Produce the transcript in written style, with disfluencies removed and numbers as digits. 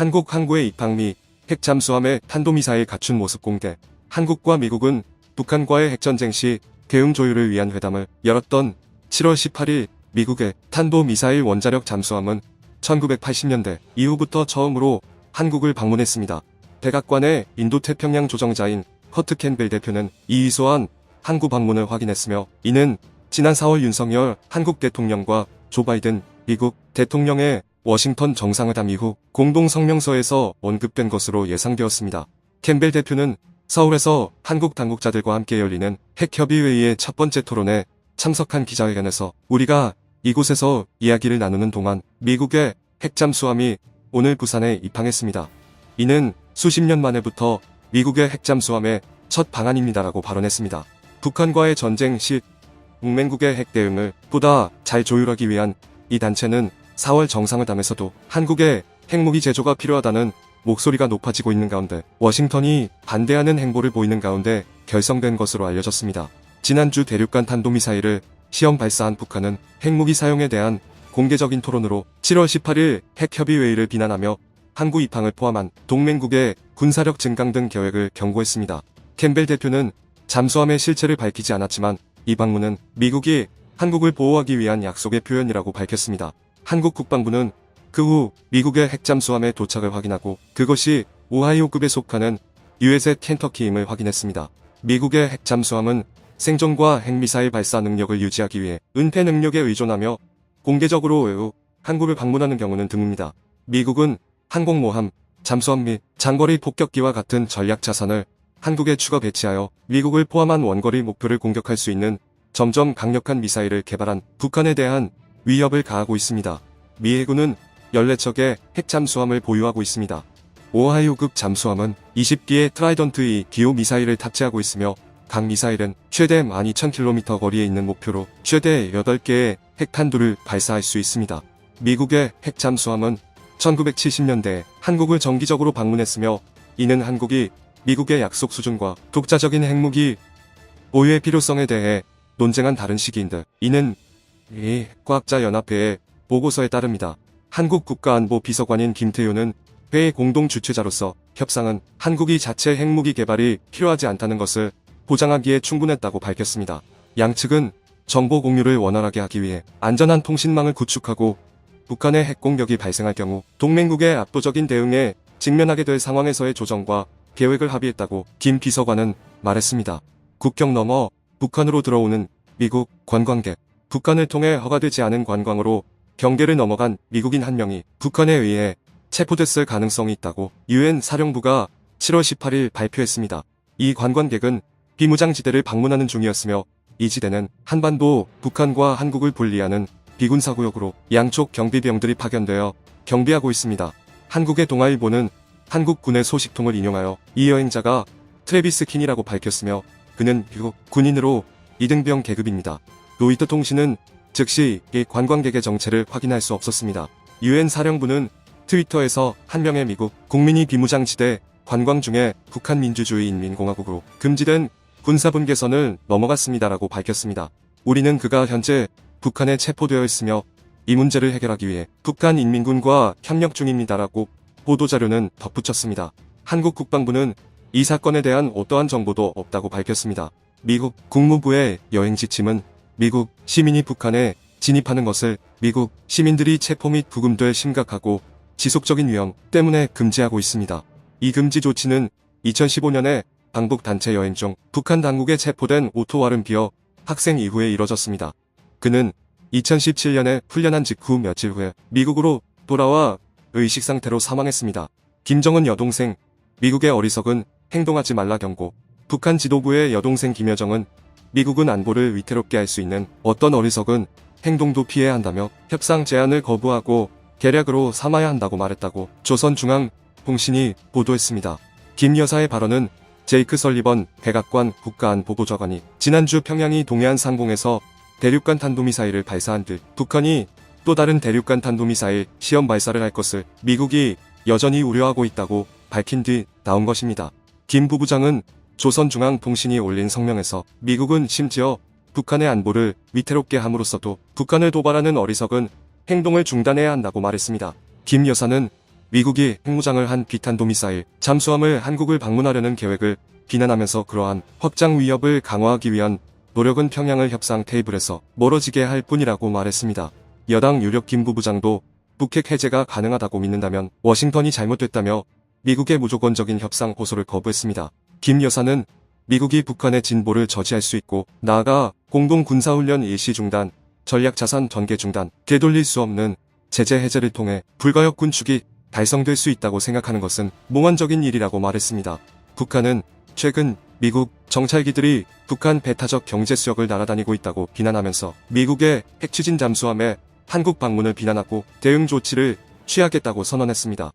한국 항구의 입항 미 핵 잠수함의 탄도미사일 갖춘 모습 공개. 한국과 미국은 북한과의 핵전쟁 시 대응 조율을 위한 회담을 열었던 7월 18일 미국의 탄도미사일 원자력 잠수함은 1980년대 이후부터 처음으로 한국을 방문했습니다. 백악관의 인도태평양 조정자인 커트 캠벨 대표는 이 이소한 항구 방문을 확인했으며, 이는 지난 4월 윤석열 한국 대통령과 조 바이든 미국 대통령의 워싱턴 정상회담 이후 공동성명서에서 언급된 것으로 예상되었습니다. 캠벨 대표는 서울에서 한국 당국자들과 함께 열리는 핵협의회의 첫 번째 토론에 참석한 기자회견에서 우리가 이곳에서 이야기를 나누는 동안 미국의 핵잠수함이 오늘 부산에 입항했습니다. 이는 수십 년 만에부터 미국의 핵잠수함의 첫 방한입니다라고 발언했습니다. 북한과의 전쟁 시 동맹국의 핵 대응을 보다 잘 조율하기 위한 이 단체는 4월 정상회담에서도 한국의 핵무기 제조가 필요하다는 목소리가 높아지고 있는 가운데 워싱턴이 반대하는 행보를 보이는 가운데 결성된 것으로 알려졌습니다. 지난주 대륙간 탄도미사일을 시험 발사한 북한은 핵무기 사용에 대한 공개적인 토론으로 7월 18일 핵협의회의를 비난하며 항구 입항을 포함한 동맹국의 군사력 증강 등 계획을 경고했습니다. 캠벨 대표는 잠수함의 실체를 밝히지 않았지만 이 방문은 미국이 한국을 보호하기 위한 약속의 표현이라고 밝혔습니다. 한국 국방부는 그 후 미국의 핵잠수함의 도착을 확인하고 그것이 오하이오급에 속하는 USS 켄터키임을 확인했습니다. 미국의 핵잠수함은 생존과 핵미사일 발사 능력을 유지하기 위해 은폐 능력에 의존하며 공개적으로 외부 항구를 방문하는 경우는 드뭅니다. 미국은 항공모함, 잠수함 및 장거리 폭격기와 같은 전략 자산을 한국에 추가 배치하여 미국을 포함한 원거리 목표를 공격할 수 있는 점점 강력한 미사일을 개발한 북한에 대한 위협을 가하고 있습니다. 미 해군은 14척의 핵잠수함을 보유하고 있습니다. 오하이오급 잠수함은 20기의 트라이던트-2 기호 미사일을 탑재하고 있으며 각 미사일은 최대 12,000km 거리에 있는 목표로 최대 8개의 핵탄두를 발사할 수 있습니다. 미국의 핵잠수함은 1970년대에 한국을 정기적으로 방문했으며, 이는 한국이 미국의 약속 수준과 독자적인 핵무기 보유의 필요성에 대해 논쟁한 다른 시기인데, 이는 이 과학자연합회의 보고서에 따릅니다. 한국 국가안보비서관인 김태효는 회의 공동 주최자로서 협상은 한국이 자체 핵무기 개발이 필요하지 않다는 것을 보장하기에 충분했다고 밝혔습니다. 양측은 정보 공유를 원활하게 하기 위해 안전한 통신망을 구축하고 북한의 핵 공격이 발생할 경우 동맹국의 압도적인 대응에 직면하게 될 상황에서의 조정과 계획을 합의했다고 김 비서관은 말했습니다. 국경 너머 북한으로 들어오는 미국 관광객. 북한을 통해 허가되지 않은 관광으로 경계를 넘어간 미국인 한 명이 북한에 의해 체포됐을 가능성이 있다고 유엔 사령부가 7월 18일 발표했습니다. 이 관광객은 비무장지대를 방문하는 중이었으며, 이 지대는 한반도 북한과 한국을 분리하는 비군사구역으로 양쪽 경비병들이 파견되어 경비하고 있습니다. 한국의 동아일보는 한국 군의 소식통을 인용하여 이 여행자가 트래비스 킨이라고 밝혔으며, 그는 미국 군인으로 2등병 계급입니다. 로이터 통신은 즉시 이 관광객의 정체를 확인할 수 없었습니다. 유엔 사령부는 트위터에서 한 명의 미국 국민이 비무장지대 관광 중에 북한 민주주의 인민공화국으로 금지된 군사분계선을 넘어갔습니다라고 밝혔습니다. 우리는 그가 현재 북한에 체포되어 있으며 이 문제를 해결하기 위해 북한 인민군과 협력 중입니다라고 보도자료는 덧붙였습니다. 한국 국방부는 이 사건에 대한 어떠한 정보도 없다고 밝혔습니다. 미국 국무부의 여행 지침은 미국 시민이 북한에 진입하는 것을 미국 시민들이 체포 및 구금될 심각하고 지속적인 위험 때문에 금지하고 있습니다. 이 금지 조치는 2015년에 방북 단체 여행 중 북한 당국에 체포된 오토 와른비어 학생 이후에 이뤄졌습니다. 그는 2017년에 훈련한 직후 며칠 후에 미국으로 돌아와 의식 상태로 사망했습니다. 김정은 여동생, 미국의 어리석은 행동하지 말라 경고. 북한 지도부의 여동생 김여정은 미국은 안보를 위태롭게 할 수 있는 어떤 어리석은 행동도 피해야 한다며 협상 제안을 거부하고 계략으로 삼아야 한다고 말했다고 조선중앙통신이 보도했습니다. 김 여사의 발언은 제이크 설리번 백악관 국가안보보좌관이 지난주 평양이 동해안 상공에서 대륙간 탄도미사일을 발사한 뒤 북한이 또 다른 대륙간 탄도미사일 시험 발사를 할 것을 미국이 여전히 우려하고 있다고 밝힌 뒤 나온 것입니다. 김 부부장은 조선중앙통신이 올린 성명에서 미국은 심지어 북한의 안보를 위태롭게 함으로써도 북한을 도발하는 어리석은 행동을 중단해야 한다고 말했습니다. 김 여사는 미국이 핵무장을 한 비탄도미사일 잠수함을 한국을 방문하려는 계획을 비난하면서 그러한 확장 위협을 강화하기 위한 노력은 평양을 협상 테이블에서 멀어지게 할 뿐이라고 말했습니다. 여당 유력 김 부부장도 북핵 해제가 가능하다고 믿는다면 워싱턴이 잘못됐다며 미국의 무조건적인 협상 호소를 거부했습니다. 김 여사는 미국이 북한의 진보를 저지할 수 있고 나아가 공동 군사훈련 일시 중단, 전략자산 전개 중단, 되돌릴 수 없는 제재 해제를 통해 불가역 군축이 달성될 수 있다고 생각하는 것은 몽환적인 일이라고 말했습니다. 북한은 최근 미국 정찰기들이 북한 배타적 경제 수역을 날아다니고 있다고 비난하면서 미국의 핵추진 잠수함의 한국 방문을 비난하고 대응 조치를 취하겠다고 선언했습니다.